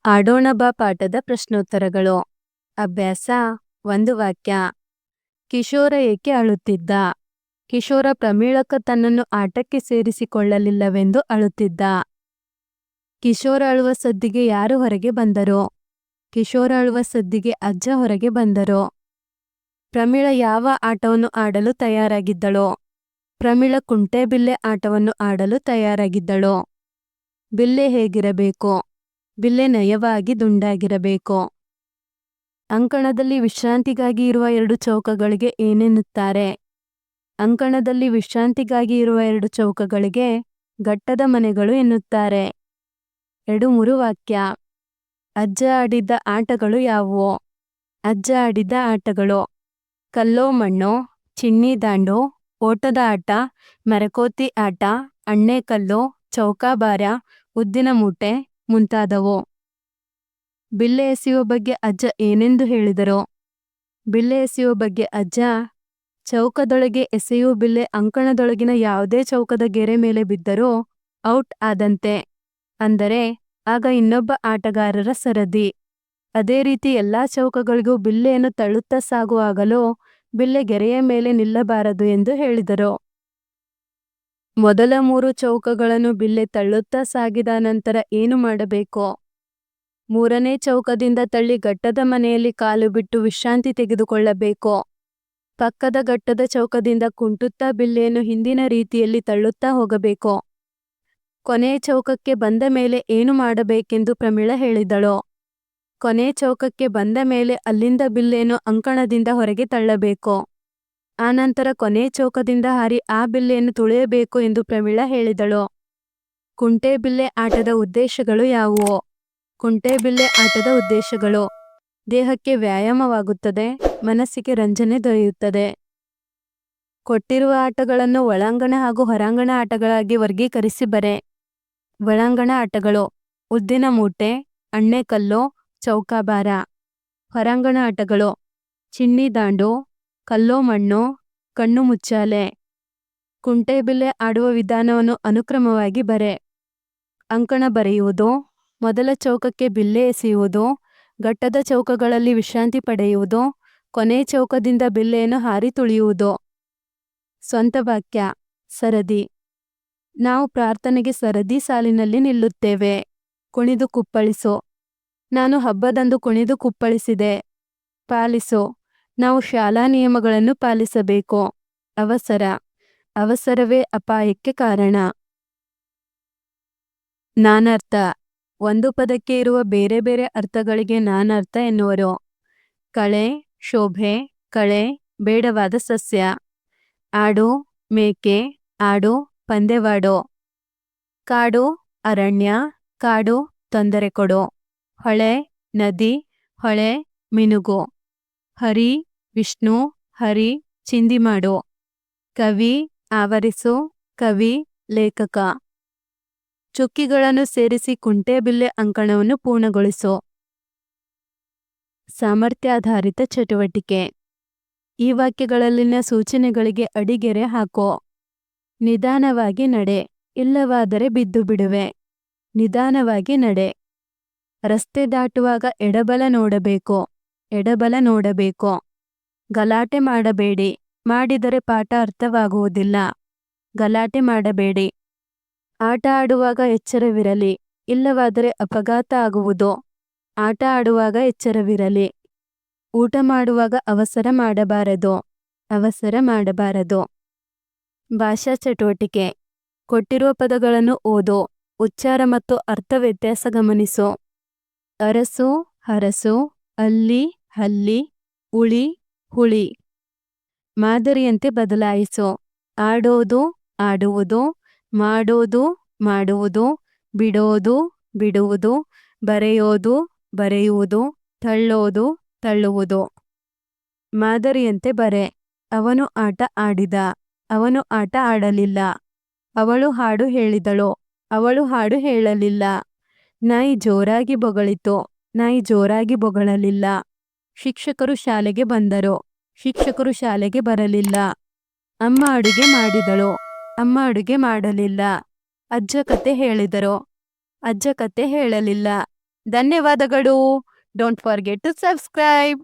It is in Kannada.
ಆಡೋಣ ಬಾ ಪಾಠದ ಪ್ರಶ್ನೋತ್ತರಗಳು. ಅಭ್ಯಾಸ 1 ವಾಕ್ಯ. ಕಿಶೋರ ಏಕೆ ಅಳುತ್ತಿದ್ದ? ಕಿಶೋರ ಪ್ರಮೀಳಕ್ಕ ತನ್ನನ್ನು ಆಟಕ್ಕೆ ಸೇರಿಸಿಕೊಳ್ಳಲಿಲ್ಲವೆಂದು ಅಳುತ್ತಿದ್ದ. ಕಿಶೋರ ಅಳುವ ಸದ್ದಿಗೆ ಯಾರು ಹೊರಗೆ ಬಂದರು? ಕಿಶೋರ ಅಳುವ ಸದ್ದಿಗೆ ಅಜ್ಜ ಹೊರಗೆ ಬಂದರು. ಪ್ರಮೀಳ ಯಾವ ಆಟವನ್ನು ಆಡಲು ತಯಾರಾಗಿದ್ದಳು? ಪ್ರಮೀಳ ಕುಂಟೆಬಿಲ್ಲೆ ಆಟವನ್ನು ಆಡಲು ತಯಾರಾಗಿದ್ದಳು. ಬಿಲ್ಲೆ ಹೇಗಿರಬೇಕು? ಬಿಲ್ಲೆ ನಯವಾಗಿ ದುಂಡಾಗಿರಬೇಕು. ಅಂಕಣದಲ್ಲಿ ವಿಶ್ರಾಂತಿಗಾಗಿ ಇರುವ 2 ಚೌಕಗಳಿಗೆ ಏನೆನ್ನುತ್ತಾರೆ? ಅಂಕಣದಲ್ಲಿ ವಿಶ್ರಾಂತಿಗಾಗಿ ಇರುವ 2 ಚೌಕಗಳಿಗೆ ಗಟ್ಟದ ಮನೆಗಳು ಎನ್ನುತ್ತಾರೆ. 2-3 ವಾಕ್ಯ. ಅಜ್ಜ ಆಡಿದ್ದ ಆಟಗಳು ಯಾವುವು? ಅಜ್ಜ ಆಡಿದ್ದ ಆಟಗಳು: ಕಲ್ಲೋ ಮಣ್ಣೋ, ಚಿನ್ನಿ ದಾಂಡು, ಓಟದ ಆಟ, ಮರಕೋತಿ ಆಟ, ಅಣ್ಣೆಕಲ್ಲು, ಚೌಕಾಬಾರ, ಉದ್ದಿನ ಮೂಟೆ ಮುಂತಾದವು. ಬಿಲ್ಲೆ ಎಸೆಯುವ ಬಗ್ಗೆ ಅಜ್ಜ ಏನೆಂದು ಹೇಳಿದರು? ಬಿಲ್ಲೆ ಎಸೆಯುವ ಬಗ್ಗೆ ಅಜ್ಜ, ಚೌಕದೊಳಗೆ ಎಸೆಯುವ ಬಿಲ್ಲೆ ಅಂಕಣದೊಳಗಿನ ಯಾವುದೇ ಚೌಕದ ಗೆರೆ ಮೇಲೆ ಬಿದ್ದರೂ ಔಟ್ ಆದಂತೆ. ಅಂದರೆ ಆಗ ಇನ್ನೊಬ್ಬ ಆಟಗಾರರ ಸರದಿ. ಅದೇ ರೀತಿ ಎಲ್ಲಾ ಚೌಕಗಳಿಗೂ ಬಿಲ್ಲೆಯನ್ನು ತಳ್ಳುತ್ತಾ ಸಾಗುವಾಗಲೂ ಬಿಲ್ಲೆ ಗೆರೆಯ ಮೇಲೆ ನಿಲ್ಲಬಾರದು ಎಂದು ಹೇಳಿದರು. ಮೊದಲ 3 ಚೌಕಗಳನ್ನು ಬಿಲ್ಲೆ ತಳ್ಳುತ್ತಾ ಸಾಗಿದ ನಂತರ ಏನು ಮಾಡಬೇಕು? 3ನೇ ಚೌಕದಿಂದ ತಳ್ಳಿ ಗಟ್ಟದ ಮನೆಯಲ್ಲಿ ಕಾಲು ಬಿಟ್ಟು ವಿಶ್ರಾಂತಿ ತೆಗೆದುಕೊಳ್ಳಬೇಕು. ಪಕ್ಕದ ಗಟ್ಟದ ಚೌಕದಿಂದ ಕುಂಟುತ್ತಾ ಬಿಲ್ಲೆಯನ್ನು ಹಿಂದಿನ ರೀತಿಯಲ್ಲಿ ತಳ್ಳುತ್ತಾ ಹೋಗಬೇಕು. ಕೊನೆಯ ಚೌಕಕ್ಕೆ ಬಂದ ಮೇಲೆ ಏನು ಮಾಡಬೇಕೆಂದು ಪ್ರಮೀಳ ಹೇಳಿದಳು. ಕೊನೆ ಚೌಕಕ್ಕೆ ಬಂದ ಮೇಲೆ ಅಲ್ಲಿಂದ ಬಿಲ್ಲೆಯನ್ನು ಅಂಕಣದಿಂದ ಹೊರಗೆ ತಳ್ಳಬೇಕು. ಆನಂತರ ಕೊನೆ ಚೌಕದಿಂದ ಹಾರಿ ಆ ಬಿಲ್ಲೆಯನ್ನು ತುಳಿಯಬೇಕು ಎಂದು ಪ್ರಮೀಳ ಹೇಳಿದಳು. ಕುಂಟೆಬಿಲ್ಲೆ ಆಟದ ಉದ್ದೇಶಗಳು ಯಾವುವು? ಕುಂಟೆಬಿಲ್ಲೆ ಆಟದ ಉದ್ದೇಶಗಳು: ದೇಹಕ್ಕೆ ವ್ಯಾಯಾಮವಾಗುತ್ತದೆ, ಮನಸ್ಸಿಗೆ ರಂಜನೆ ದೊರೆಯುತ್ತದೆ. ಕೊಟ್ಟಿರುವ ಆಟಗಳನ್ನು ಒಳಾಂಗಣ ಹಾಗೂ ಹೊರಾಂಗಣ ಆಟಗಳಾಗಿ ವರ್ಗೀಕರಿಸಿ ಬರೆ. ಒಳಾಂಗಣ ಆಟಗಳು: ಉದ್ದಿನ ಮೂಟೆ, ಅಣ್ಣೆಕಲ್ಲು, ಚೌಕಾಬಾರ. ಹೊರಾಂಗಣ ಆಟಗಳು: ಚಿನ್ನಿ ದಾಂಡು, ಕಲ್ಲೋ ಮಣ್ಣು, ಕಣ್ಣು ಮುಚ್ಚಾಲೆ. ಕುಂಟೆಬಿಲ್ಲೆ ಆಡುವ ವಿಧಾನವನ್ನು ಅನುಕ್ರಮವಾಗಿ ಬರೆ. ಅಂಕಣ ಬರೆಯುವುದು: ಮೊದಲ ಚೌಕಕ್ಕೆ ಬಿಲ್ಲೆ ಎಸೆಯುವುದು, ಗಟ್ಟದ ಚೌಕಗಳಲ್ಲಿ ವಿಶ್ರಾಂತಿ ಪಡೆಯುವುದು, ಕೊನೆ ಚೌಕದಿಂದ ಬಿಲ್ಲೆಯನ್ನು ಹಾರಿ ತುಳಿಯುವುದು. ಸ್ವಂತ ವಾಕ್ಯ. ಸರದಿ: ನಾವು ಪ್ರಾರ್ಥನೆಗೆ ಸರದಿ ಸಾಲಿನಲ್ಲಿ ನಿಲ್ಲುತ್ತೇವೆ. ಕುಣಿದು ಕುಪ್ಪಳಿಸು: ನಾನು ಹಬ್ಬದಂದು ಕುಣಿದು ಕುಪ್ಪಳಿಸಿದೆ. ಪಾಲಿಸು: ನಾವು ಶಾಲಾ ನಿಯಮಗಳನ್ನು ಪಾಲಿಸಬೇಕು. ಅವಸರ: ಅವಸರವೇ ಅಪಾಯಕ್ಕೆ ಕಾರಣ. ನಾನರ್ಥ: ಒಂದು ಪದಕ್ಕೆ ಇರುವ ಬೇರೆ ಬೇರೆ ಅರ್ಥಗಳಿಗೆ ನಾನರ್ಥ ಎನ್ನುವರು. ಕಳೆ, ಶೋಭೆ, ಕಳೆ, ಬೇಡವಾದ ಸಸ್ಯ. ಆಡು, ಮೇಕೆ, ಆಡು, ಪಂದೆವಾಡು. ಕಾಡು, ಅರಣ್ಯ, ಕಾಡು, ತೊಂದರೆ ಕೊಡು. ಹೊಳೆ, ನದಿ, ಹೊಳೆ, ಮಿನುಗು. ಹರಿ, ವಿಷ್ಣು, ಹರಿ, ಚಿಂದಿ ಮಾಡು. ಕವಿ, ಆವರಿಸು, ಕವಿ, ಲೇಖಕ. ಚುಕ್ಕಿಗಳನ್ನು ಸೇರಿಸಿ ಕುಂಟೆಬಿಲ್ಲೆ ಅಂಕಣವನ್ನು ಪೂರ್ಣಗೊಳಿಸು. ಸಾಮರ್ಥ್ಯಾಧಾರಿತ ಚಟುವಟಿಕೆ. ಈ ವಾಕ್ಯಗಳಲ್ಲಿನ ಸೂಚನೆಗಳಿಗೆ ಅಡಿಗೆರೆ ಹಾಕೋ. ನಿಧಾನವಾಗಿ ನಡೆ, ಇಲ್ಲವಾದರೆ ಬಿದ್ದು ಬಿಡುವೆ. ನಿಧಾನವಾಗಿ ನಡೆ. ರಸ್ತೆ ದಾಟುವಾಗ ಎಡಬಲ ನೋಡಬೇಕು, ಎಡಬಲ ನೋಡಬೇಕು. ಗಲಾಟೆ ಮಾಡಬೇಡಿ, ಮಾಡಿದರೆ ಪಾಠ ಅರ್ಥವಾಗುವುದಿಲ್ಲ. ಗಲಾಟೆ ಮಾಡಬೇಡಿ. ಆಟ ಆಡುವಾಗ ಎಚ್ಚರವಿರಲಿ, ಇಲ್ಲವಾದರೆ ಅಪಘಾತ ಆಗುವುದು. ಆಟ ಆಡುವಾಗ ಎಚ್ಚರವಿರಲಿ. ಊಟ ಮಾಡುವಾಗ ಅವಸರ ಮಾಡಬಾರದು, ಅವಸರ ಮಾಡಬಾರದು. ಭಾಷಾ ಚಟುವಟಿಕೆ. ಕೊಟ್ಟಿರುವ ಪದಗಳನ್ನು ಓದು, ಉಚ್ಚಾರ ಮತ್ತು ಅರ್ಥ ವ್ಯತ್ಯಾಸ ಗಮನಿಸು. ಅರಸು, ಹರಸು, ಅಲ್ಲಿ, ಹಲ್ಲಿ, ಉಳಿ, ಹುಳಿ. ಮಾದರಿಯಂತೆ ಬದಲಾಯಿಸು: ಆಡೋದು, ಆಡುವುದು, ಮಾಡೋದು, ಮಾಡುವುದು, ಬಿಡೋದು, ಬಿಡುವುದು, ಬರೆಯೋದು, ಬರೆಯುವುದು, ತಳ್ಳೋದು, ತಳ್ಳುವುದು. ಮಾದರಿಯಂತೆ ಬರೆ: ಅವನು ಆಟ ಆಡಿದ, ಅವನು ಆಟ ಆಡಲಿಲ್ಲ. ಅವಳು ಹಾಡು ಹೇಳಿದಳು, ಅವಳು ಹಾಡು ಹೇಳಲಿಲ್ಲ. ನಾಯಿ ಜೋರಾಗಿ ಬೊಗಳಿತು, ನಾಯಿ ಜೋರಾಗಿ ಬೊಗಳಲಿಲ್ಲ. ಶಿಕ್ಷಕರು ಶಾಲೆಗೆ ಬಂದರು, ಶಿಕ್ಷಕರು ಶಾಲೆಗೆ ಬರಲಿಲ್ಲ. ಅಮ್ಮ ಅಡುಗೆ ಮಾಡಿದಳು, ಅಮ್ಮ ಅಡುಗೆ ಮಾಡಲಿಲ್ಲ. ಅಜ್ಜ ಕತೆ ಹೇಳಿದರು, ಅಜ್ಜ ಕತೆ ಹೇಳಲಿಲ್ಲ. ಧನ್ಯವಾದಗಳು. Don't forget to subscribe.